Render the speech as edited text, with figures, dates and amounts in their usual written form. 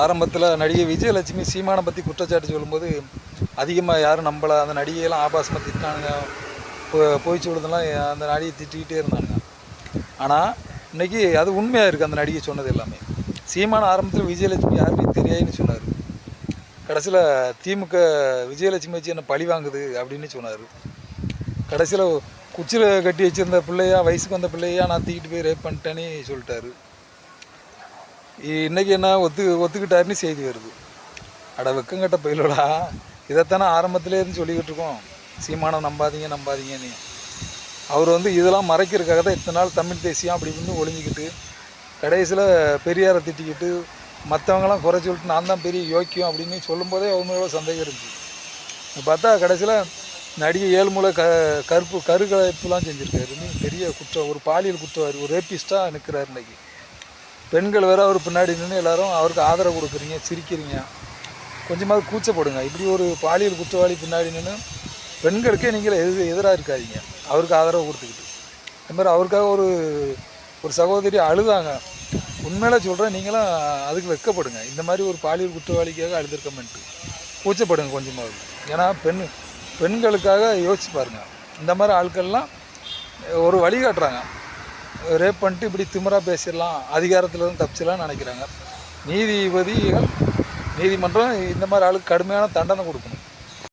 ஆரம்பத்தில் நடிகை விஜயலட்சுமி சீமானை பற்றி குற்றச்சாட்டு சொல்லும்போது அதிகமாக யாரும் நம்பலை. அந்த நடிகையெல்லாம் ஆபாசமாக திட்டினானுங்க, போய் சொல்லுறதெல்லாம் அந்த நடிகை திட்டிக்கிட்டே இருந்தாங்க. ஆனால் இன்றைக்கி அது உண்மையாக இருக்குது. அந்த நடிகை சொன்னது எல்லாமே. சீமான ஆரம்பத்தில் விஜயலட்சுமி யாருமே தெரியாதுன்னு சொன்னார். கடைசியில் திமுக விஜயலட்சுமி வச்சு என்ன பழி வாங்குது அப்படின்னு சொன்னார். கடைசியில் குச்சியில் கட்டி வச்சுருந்த பிள்ளையா, வயசுக்கு வந்த பிள்ளையா நான் தூக்கிட்டு போய் ரேப் பண்ணிட்டேன்னு சொல்லிட்டாரு. இன்றைக்கி என்ன ஒத்துக்கிட்டாருன்னு செய்தி வருது. அட வெக்கங்கட்ட பயிலோடா, இதைத்தானே ஆரம்பத்துலேருந்து சொல்லிக்கிட்டு இருக்கோம். சீமானம் நம்பாதீங்கன்னு. அவர் இதெல்லாம் மறைக்கிறதுக்காக தான் இத்தனை நாள் தமிழ் தேசியம் அப்படி இப்படின்னு ஒளிஞ்சிக்கிட்டு கடைசியில் பெரியாரை திட்டிக்கிட்டு மற்றவங்களாம் குறை சொல்லிட்டு நான் தான் பெரிய யோக்கியம் அப்படின்னு சொல்லும்போதே அவங்களோட சந்தேகம் இருந்துச்சு. பார்த்தா கடைசியில் நடிகை ஏழ்மூலை கருக்கலைப்புலாம் செஞ்சுருக்காரு. பெரிய குற்றம், ஒரு பாலியல் குற்றவாளி, ஒரு ரேப்பிஸ்ட்டாக நிற்கிறார். இன்றைக்கி பெண்கள் வேறு அவர் பின்னாடி நின்று எல்லோரும் அவருக்கு ஆதரவு கொடுக்குறீங்க, சிரிக்கிறீங்க. கொஞ்சமாவது கூச்சப்படுங்க. இப்படி ஒரு பாலியல் குற்றவாளி பின்னாடி நின்று பெண்களுக்கே நீங்கள் எதிராக இருக்காதீங்க. அவருக்கு ஆதரவு கொடுத்துக்கிட்டு இந்த மாதிரி அவருக்காக ஒரு சகோதரி அழுதாங்க. உண்மையில சொல்கிறேன், நீங்களும் அதுக்கு வெட்கப்படுங்க. இந்த மாதிரி ஒரு பாலியல் குற்றவாளிக்காக அழுதுருக்கமென்ட்டு கூச்சப்படுங்க கொஞ்சமாவது. ஏன்னா பெண்களுக்காக யோசிச்சு பாருங்கள். இந்த மாதிரி ஆட்கள்லாம் ஒரு வழிகாட்டுறாங்க. ரேப் பண்ணிட்டு இப்படி திமிராக பேசிடலாம், அதிகாரத்துலேருந்து தப்பிச்சிடலாம்னு நினைக்கிறாங்க. நீதிமன்றம் இந்த மாதிரி ஆளுக்கு கடுமையான தண்டனை கொடுக்கணும்.